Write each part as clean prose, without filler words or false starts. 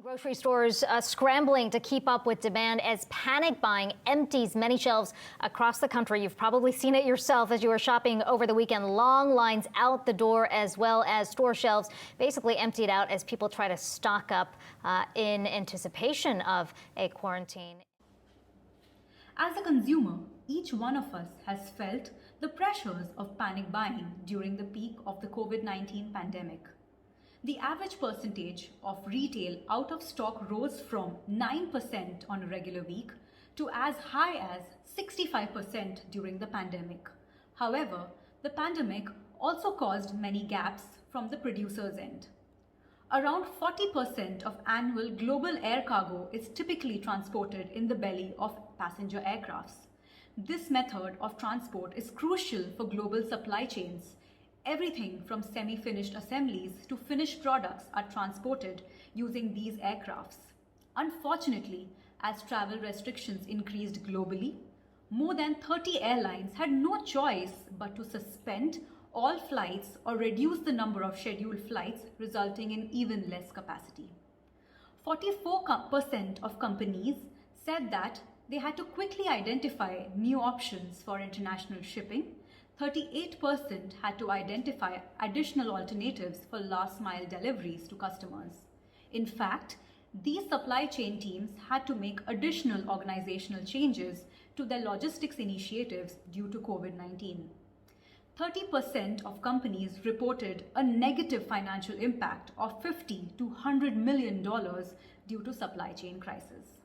Grocery stores scrambling to keep up with demand as panic buying empties many shelves across the country. You've probably seen it yourself as you were shopping over the weekend. Long lines out the door as well as store shelves basically emptied out as people try to stock up in anticipation of a quarantine. As a consumer, each one of us has felt the pressures of panic buying during the peak of the COVID-19 pandemic. The average percentage of retail out of stock rose from 9% on a regular week to as high as 65% during the pandemic. However, the pandemic also caused many gaps from the producer's end. Around 40% of annual global air cargo is typically transported in the belly of passenger aircrafts. This method of transport is crucial for global supply chains. Everything from semi-finished assemblies to finished products are transported using these aircrafts. Unfortunately, as travel restrictions increased globally, more than 30 airlines had no choice but to suspend all flights or reduce the number of scheduled flights, resulting in even less capacity. 44% of companies said that they had to quickly identify new options for international shipping. 38% had to identify additional alternatives for last-mile deliveries to customers. In fact, these supply chain teams had to make additional organizational changes to their logistics initiatives due to COVID-19. 30% of companies reported a negative financial impact of $50 to $100 million due to supply chain crisis.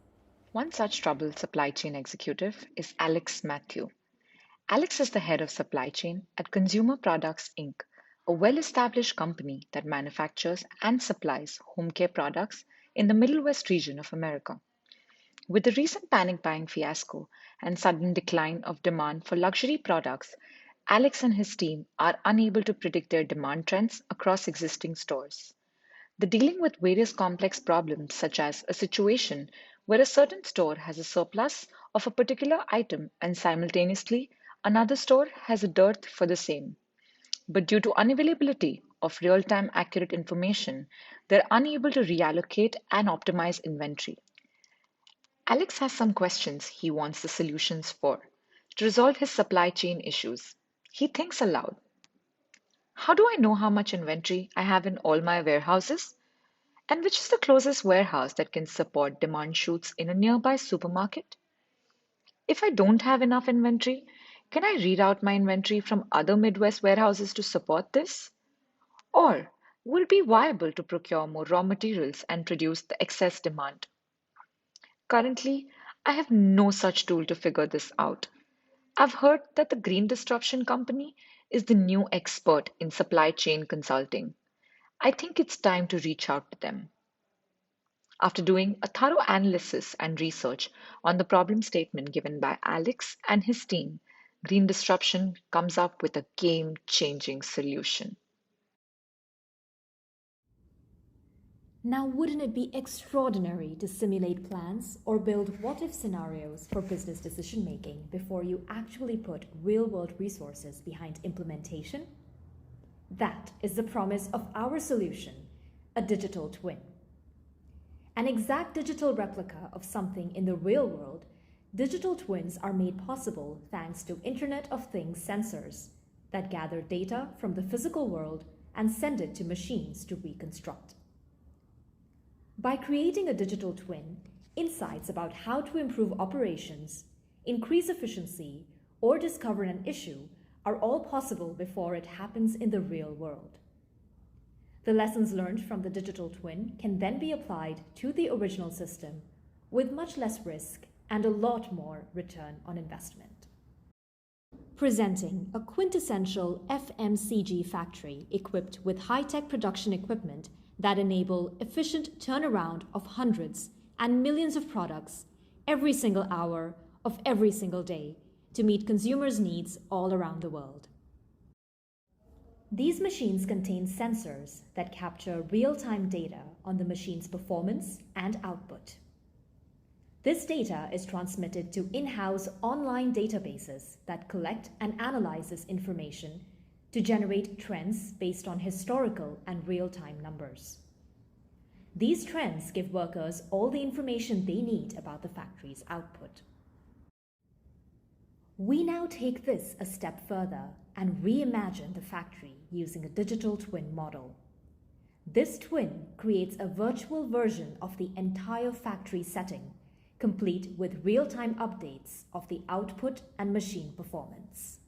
One such troubled supply chain executive is Alex Matthew. Alex is the head of supply chain at Consumer Products Inc., a well-established company that manufactures and supplies home care products in the Middle West region of America. With the recent panic buying fiasco and sudden decline of demand for luxury products, Alex and his team are unable to predict their demand trends across existing stores. They're dealing with various complex problems, such as a situation where a certain store has a surplus of a particular item and simultaneously another store has a dearth for the same. But due to unavailability of real-time accurate information, they're unable to reallocate and optimize inventory. Alex has some questions he wants the solutions for to resolve his supply chain issues. He thinks aloud. How do I know how much inventory I have in all my warehouses? And which is the closest warehouse that can support demand shoots in a nearby supermarket? If I don't have enough inventory, can I reroute my inventory from other Midwest warehouses to support this? Or would it be viable to procure more raw materials and produce the excess demand? Currently, I have no such tool to figure this out. I've heard that the Green Disruption Company is the new expert in supply chain consulting. I think it's time to reach out to them. After doing a thorough analysis and research on the problem statement given by Alex and his team, Green Disruption comes up with a game-changing solution. Now, wouldn't it be extraordinary to simulate plans or build what-if scenarios for business decision-making before you actually put real-world resources behind implementation? That is the promise of our solution, a digital twin. An exact digital replica of something in the real world, digital twins are made possible thanks to Internet of Things sensors that gather data from the physical world and send it to machines to reconstruct. By creating a digital twin, insights about how to improve operations, increase efficiency, or discover an issue are all possible before it happens in the real world. The lessons learned from the digital twin can then be applied to the original system with much less risk and a lot more return on investment. Presenting a quintessential FMCG factory equipped with high-tech production equipment that enable efficient turnaround of hundreds and millions of products every single hour of every single day to meet consumers' needs all around the world. These machines contain sensors that capture real-time data on the machine's performance and output. This data is transmitted to in-house online databases that collect and analyze this information to generate trends based on historical and real-time numbers. These trends give workers all the information they need about the factory's output. We now take this a step further and reimagine the factory using a digital twin model. This twin creates a virtual version of the entire factory setting, complete with real-time updates of the output and machine performance.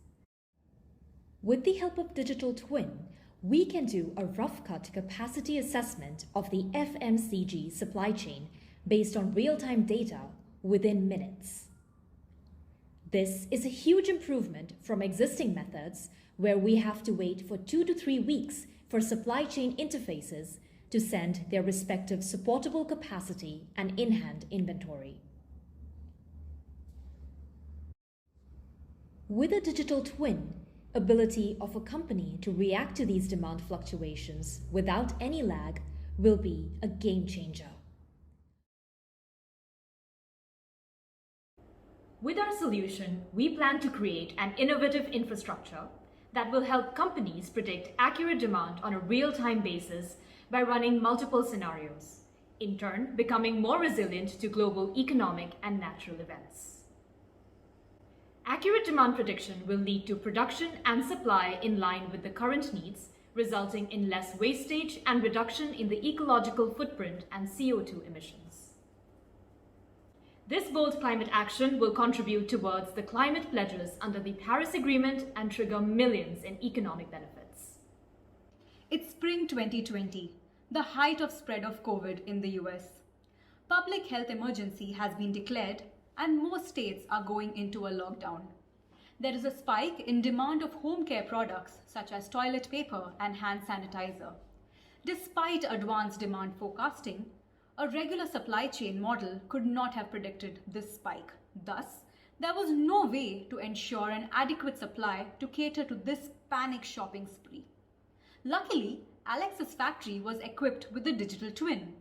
With the help of digital twin, we can do a rough cut capacity assessment of the FMCG supply chain based on real-time data within minutes. This is a huge improvement from existing methods where we have to wait for 2 to 3 weeks for supply chain interfaces to send their respective supportable capacity and in-hand inventory. With a digital twin, ability of a company to react to these demand fluctuations without any lag will be a game changer. With our solution, we plan to create an innovative infrastructure that will help companies predict accurate demand on a real-time basis by running multiple scenarios, in turn becoming more resilient to global economic and natural events. Accurate demand prediction will lead to production and supply in line with the current needs, resulting in less wastage and reduction in the ecological footprint and CO2 emissions. This bold climate action will contribute towards the climate pledges under the Paris Agreement and trigger millions in economic benefits. It's spring 2020, the height of spread of COVID in the US. Public health emergency has been declared and most states are going into a lockdown. There is a spike in demand of home care products such as toilet paper and hand sanitizer. Despite advanced demand forecasting, a regular supply chain model could not have predicted this spike. Thus, there was no way to ensure an adequate supply to cater to this panic shopping spree. Luckily, Alex's factory was equipped with a digital twin.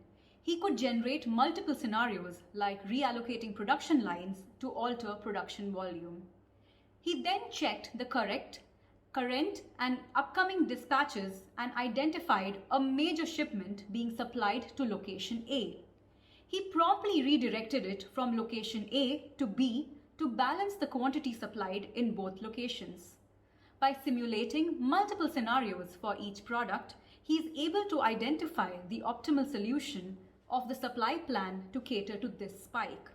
He could generate multiple scenarios like reallocating production lines to alter production volume. He then checked the current and upcoming dispatches and identified a major shipment being supplied to location A. He promptly redirected it from location A to B to balance the quantity supplied in both locations. By simulating multiple scenarios for each product, he is able to identify the optimal solution of the supply plan to cater to this spike,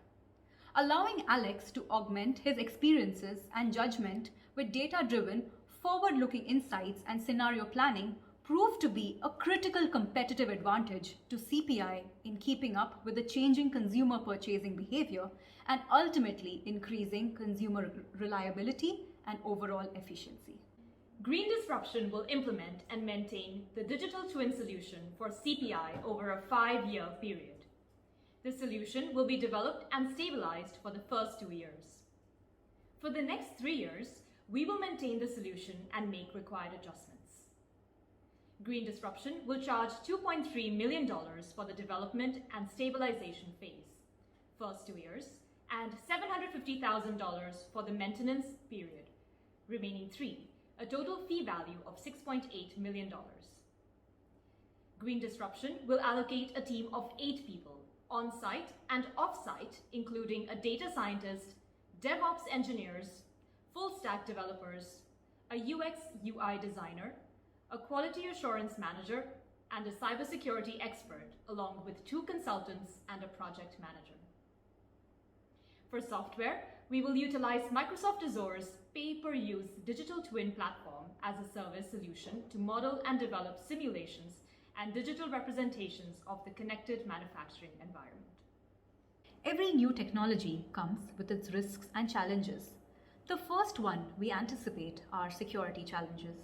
allowing Alex to augment his experiences and judgment with data-driven, forward-looking insights and scenario planning proved to be a critical competitive advantage to CPI in keeping up with the changing consumer purchasing behavior and ultimately increasing consumer reliability and overall efficiency. Green Disruption will implement and maintain the digital twin solution for CPI over a 5-year period. This solution will be developed and stabilized for the first 2 years. For the next 3 years, we will maintain the solution and make required adjustments. Green Disruption will charge $2.3 million for the development and stabilization phase, first 2 years, and $750,000 for the maintenance period, remaining 3, a total fee value of $6.8 million. Green Disruption will allocate a team of 8 people, on-site and off-site, including a data scientist, DevOps engineers, full-stack developers, a UX/UI designer, a quality assurance manager, and a cybersecurity expert, along with 2 consultants and a project manager. For software, we will utilize Microsoft Azure's pay-per-use digital twin platform as a service solution to model and develop simulations and digital representations of the connected manufacturing environment. Every new technology comes with its risks and challenges. The first one we anticipate are security challenges.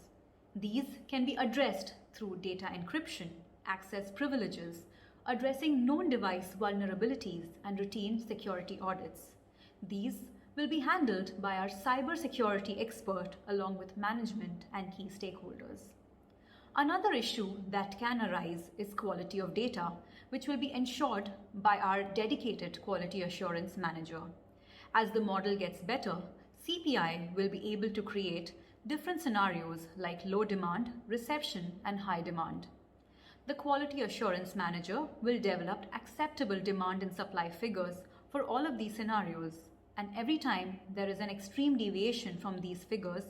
These can be addressed through data encryption, access privileges, addressing known device vulnerabilities, and routine security audits. These will be handled by our cybersecurity expert along with management and key stakeholders. Another issue that can arise is quality of data, which will be ensured by our dedicated quality assurance manager. As the model gets better, CPI will be able to create different scenarios like low demand, reception, and high demand. The Quality Assurance Manager will develop acceptable demand and supply figures for all of these scenarios. And every time there is an extreme deviation from these figures,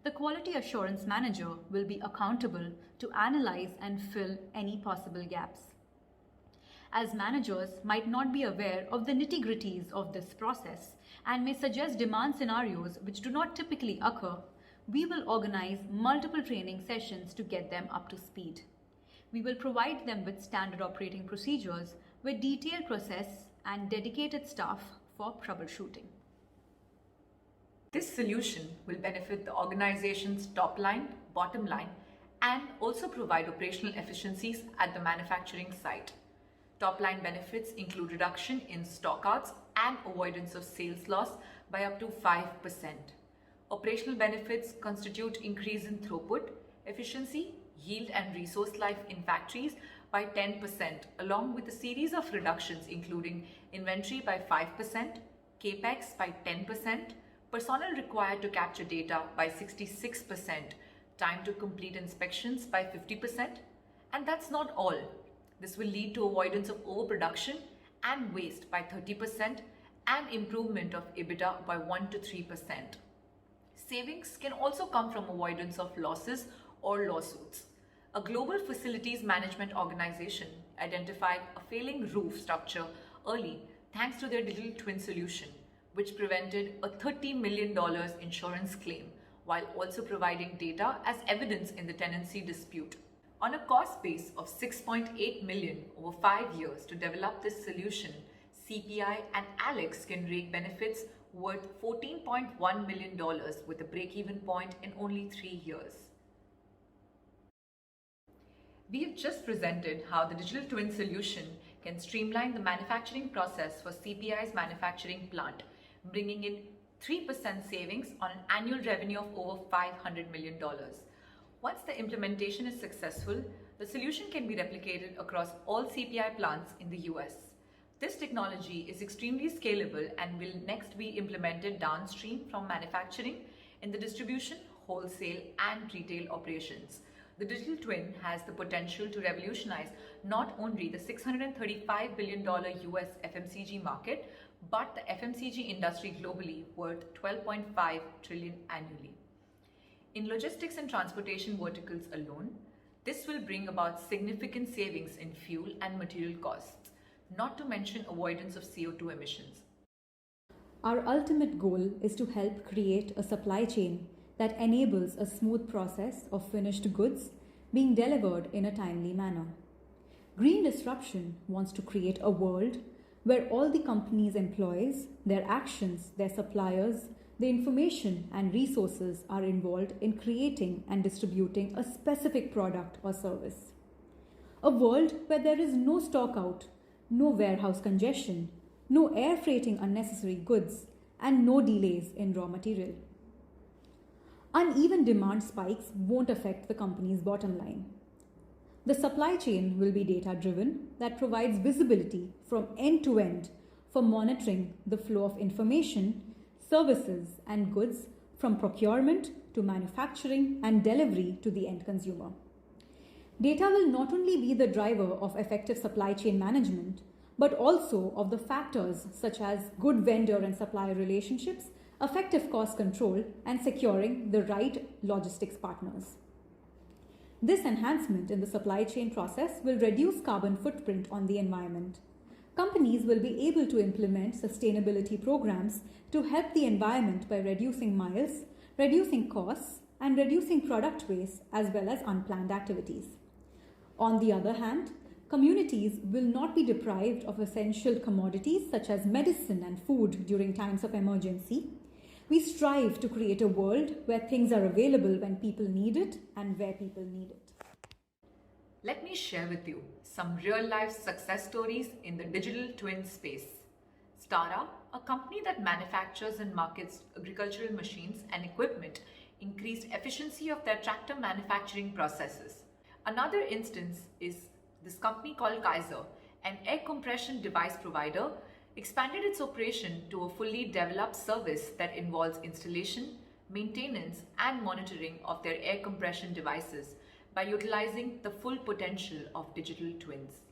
the Quality Assurance Manager will be accountable to analyze and fill any possible gaps. As managers might not be aware of the nitty-gritties of this process and may suggest demand scenarios which do not typically occur, we will organize multiple training sessions to get them up to speed. We will provide them with standard operating procedures with detailed process and dedicated staff for troubleshooting. This solution will benefit the organization's top line, bottom line, and also provide operational efficiencies at the manufacturing site. Top line benefits include reduction in stockouts and avoidance of sales loss by up to 5%. Operational benefits constitute increase in throughput, efficiency, yield and resource life in factories by 10%, along with a series of reductions including inventory by 5%, capex by 10%, personnel required to capture data by 66%, time to complete inspections by 50%, and that's not all. This will lead to avoidance of overproduction and waste by 30% and improvement of EBITDA by 1 to 3%. Savings can also come from avoidance of losses or lawsuits. A global facilities management organization identified a failing roof structure early thanks to their digital twin solution, which prevented a $30 million insurance claim while also providing data as evidence in the tenancy dispute. On a cost base of $6.8 million over 5 years to develop this solution, CPI and Alex can rake benefits worth $14.1 million with a break-even point in only 3 years. We have just presented how the digital twin solution can streamline the manufacturing process for CPI's manufacturing plant, bringing in 3% savings on an annual revenue of over $500 million. Once the implementation is successful, the solution can be replicated across all CPI plants in the US. This technology is extremely scalable and will next be implemented downstream from manufacturing in the distribution, wholesale, and retail operations. The digital twin has the potential to revolutionize not only the $635 billion US FMCG market, but the FMCG industry globally worth $12.5 trillion annually. In logistics and transportation verticals alone, this will bring about significant savings in fuel and material costs, not to mention avoidance of CO2 emissions. Our ultimate goal is to help create a supply chain that enables a smooth process of finished goods being delivered in a timely manner. Green Disruption wants to create a world where all the company's employees, their actions, their suppliers, the information and resources are involved in creating and distributing a specific product or service. A world where there is no stock out, no warehouse congestion, no air freighting unnecessary goods, and no delays in raw material. Uneven demand spikes won't affect the company's bottom line. The supply chain will be data-driven that provides visibility from end to end for monitoring the flow of information, services, and goods from procurement to manufacturing and delivery to the end consumer. Data will not only be the driver of effective supply chain management, but also of the factors such as good vendor and supplier relationships, effective cost control, and securing the right logistics partners. This enhancement in the supply chain process will reduce carbon footprint on the environment. Companies will be able to implement sustainability programs to help the environment by reducing miles, reducing costs, and reducing product waste as well as unplanned activities. On the other hand, communities will not be deprived of essential commodities such as medicine and food during times of emergency. We strive to create a world where things are available when people need it and where people need it. Let me share with you some real-life success stories in the digital twin space. Stara, a company that manufactures and markets agricultural machines and equipment, increased efficiency of their tractor manufacturing processes. Another instance is this company called Kaiser, an air compression device provider, expanded its operation to a fully developed service that involves installation, maintenance, and monitoring of their air compression devices, by utilizing the full potential of digital twins.